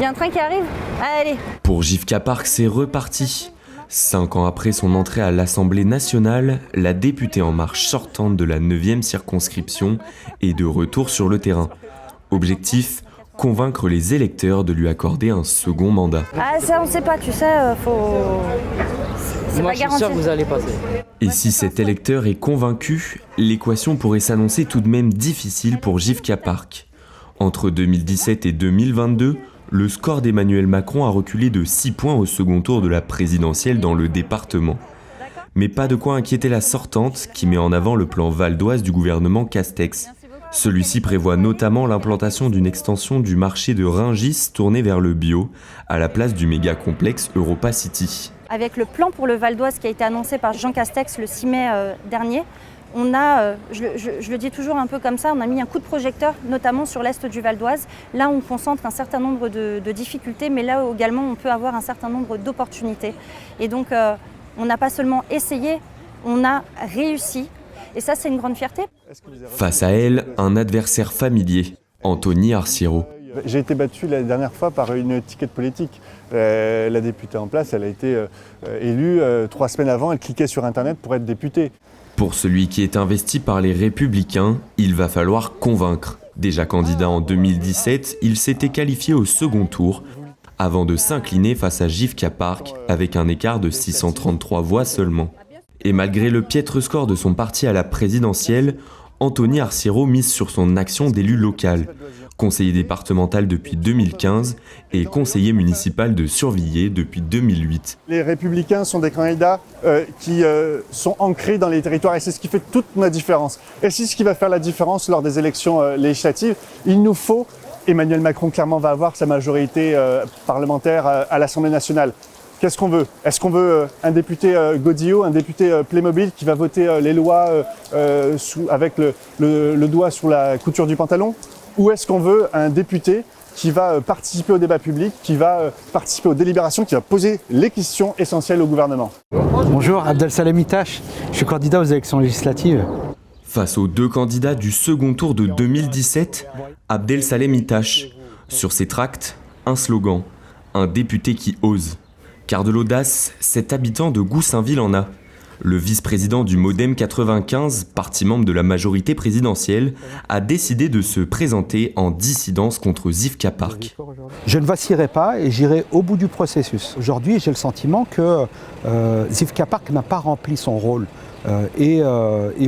y a un train qui arrive ? Allez. Pour Jivka Park, c'est reparti. 5 ans après son entrée à l'Assemblée nationale, la députée En Marche sortante de la 9e circonscription est de retour sur le terrain. Objectif, convaincre les électeurs de lui accorder un second mandat. Ah ça on sait pas, tu sais, c'est Moi, pas je suis garanti. sûr que vous allez passer. Et si cet électeur est convaincu, l'équation pourrait s'annoncer tout de même difficile pour Jivka Park. Entre 2017 et 2022, le score d'Emmanuel Macron a reculé de 6 points au second tour de la présidentielle dans le département. Mais pas de quoi inquiéter la sortante qui met en avant le plan Val d'Oise du gouvernement Castex. Celui-ci prévoit notamment l'implantation d'une extension du marché de Rungis tourné vers le bio, à la place du méga-complexe Europa City. Avec le plan pour le Val d'Oise qui a été annoncé par Jean Castex le 6 mai dernier, on a, je le dis toujours un peu comme ça, on a mis un coup de projecteur, notamment sur l'est du Val d'Oise. Là, on concentre un certain nombre de difficultés, mais là également, on peut avoir un certain nombre d'opportunités. Et donc, on n'a pas seulement essayé, on a réussi. Et ça, c'est une grande fierté. Face à elle, un adversaire familier, Anthony Arciero. J'ai été battu la dernière fois par une étiquette politique. La députée en place, elle a été élue 3 semaines avant, elle cliquait sur Internet pour être députée. Pour celui qui est investi par les Républicains, il va falloir convaincre. Déjà candidat en 2017, il s'était qualifié au second tour, avant de s'incliner face à Jivka Park avec un écart de 633 voix seulement. Et malgré le piètre score de son parti à la présidentielle, Anthony Arciero mise sur son action d'élu local. Conseiller départemental depuis 2015 et conseiller municipal de Survilliers depuis 2008. Les Républicains sont des candidats qui sont ancrés dans les territoires et c'est ce qui fait toute ma différence. Et c'est ce qui va faire la différence lors des élections législatives. Il nous faut, Emmanuel Macron clairement va avoir sa majorité parlementaire à l'Assemblée nationale. Qu'est-ce qu'on veut ? Est-ce qu'on veut un député Godillot, un député Playmobil qui va voter les lois avec le doigt sur la couture du pantalon ? Ou est-ce qu'on veut un député qui va participer au débat public, qui va participer aux délibérations, qui va poser les questions essentielles au gouvernement ? Bonjour, Abdel Salem Itache, je suis candidat aux élections législatives. Face aux 2 candidats du second tour de 2017, Abdel Salem Itache. Sur ses tracts, un slogan, un député qui ose. Car de l'audace, cet habitant de Goussainville en a. Le vice-président du Modem 95, parti membre de la majorité présidentielle, a décidé de se présenter en dissidence contre Jivka Park. Je ne vacillerai pas et j'irai au bout du processus. Aujourd'hui, j'ai le sentiment que Jivka Park n'a pas rempli son rôle. Et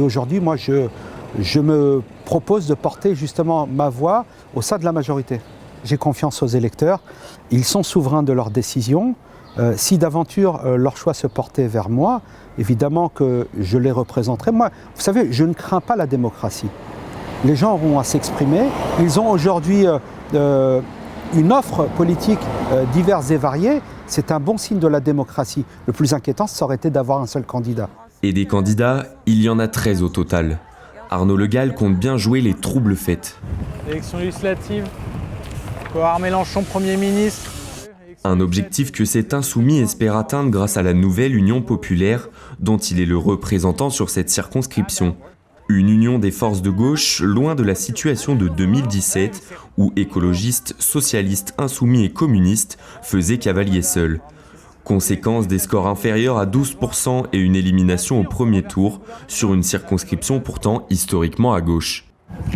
aujourd'hui, moi, je me propose de porter justement ma voix au sein de la majorité. J'ai confiance aux électeurs, ils sont souverains de leurs décisions. Si d'aventure leur choix se portait vers moi, évidemment que je les représenterai. Moi, vous savez, je ne crains pas la démocratie. Les gens auront à s'exprimer. Ils ont aujourd'hui une offre politique diverse et variée. C'est un bon signe de la démocratie. Le plus inquiétant, ça aurait été d'avoir un seul candidat. Et des candidats, il y en a 13 au total. Arnaud Le Gall compte bien jouer les troubles fêtes. Élection législative, Gérard Mélenchon Premier ministre. Un objectif que cet insoumis espère atteindre grâce à la nouvelle Union populaire dont il est le représentant sur cette circonscription. Une union des forces de gauche loin de la situation de 2017 où écologistes, socialistes, insoumis et communistes faisaient cavalier seul. Conséquence des scores inférieurs à 12% et une élimination au premier tour sur une circonscription pourtant historiquement à gauche.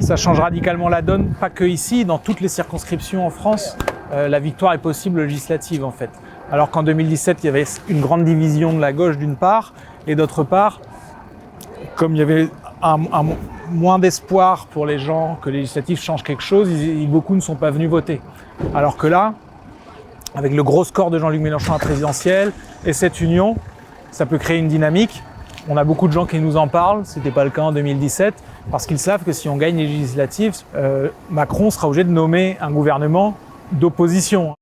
Ça change radicalement la donne, pas que ici, dans toutes les circonscriptions en France, la victoire est possible législative en fait. Alors qu'en 2017, il y avait une grande division de la gauche d'une part, et d'autre part, comme il y avait un moins d'espoir pour les gens que les législatives changent quelque chose, beaucoup ne sont pas venus voter. Alors que là, avec le gros score de Jean-Luc Mélenchon à la présidentielle et cette union, ça peut créer une dynamique. On a beaucoup de gens qui nous en parlent, ce n'était pas le cas en 2017, parce qu'ils savent que si on gagne les législatives, Macron sera obligé de nommer un gouvernement d'opposition.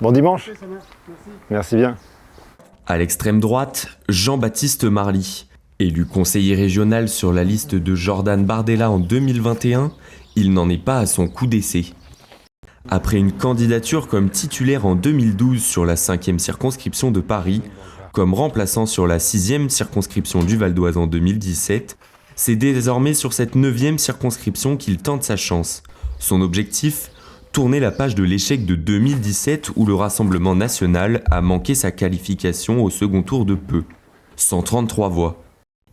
Bon dimanche. Merci bien. À l'extrême droite, Jean-Baptiste Marly. Élu conseiller régional sur la liste de Jordan Bardella en 2021, il n'en est pas à son coup d'essai. Après une candidature comme titulaire en 2012 sur la 5e circonscription de Paris, comme remplaçant sur la 6e circonscription du Val d'Oise en 2017, c'est désormais sur cette 9e circonscription qu'il tente sa chance. Son objectif ? tourner la page de l'échec de 2017 où le Rassemblement national a manqué sa qualification au second tour de peu. 133 voix.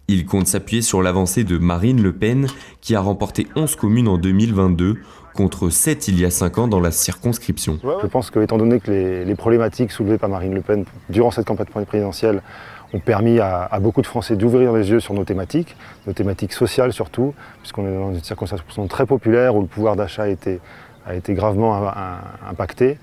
Il compte s'appuyer sur l'avancée de Marine Le Pen qui a remporté 11 communes en 2022 contre 7 il y a 5 ans dans la circonscription. Je pense qu'étant donné que les problématiques soulevées par Marine Le Pen durant cette campagne présidentielle ont permis à beaucoup de Français d'ouvrir les yeux sur nos thématiques sociales surtout, puisqu'on est dans une circonscription très populaire où le pouvoir d'achat a été gravement impacté.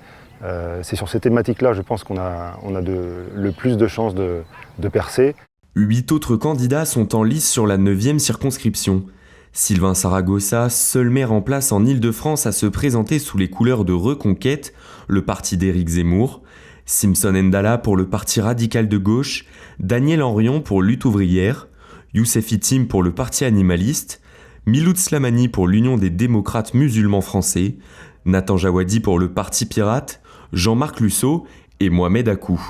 C'est sur ces thématiques-là, je pense qu'on a le plus de chances de percer. 8 autres candidats sont en lice sur la 9e circonscription. Sylvain Saragossa, seul maire en place en Île-de-France à se présenter sous les couleurs de Reconquête, le parti d'Éric Zemmour, Simpson Ndala pour le parti radical de gauche, Daniel Henrion pour Lutte ouvrière, Youssef Itim pour le parti animaliste, Miloud Slamani pour l'Union des démocrates musulmans français, Nathan Jawadi pour le parti pirate, Jean-Marc Lusseau et Mohamed Akou.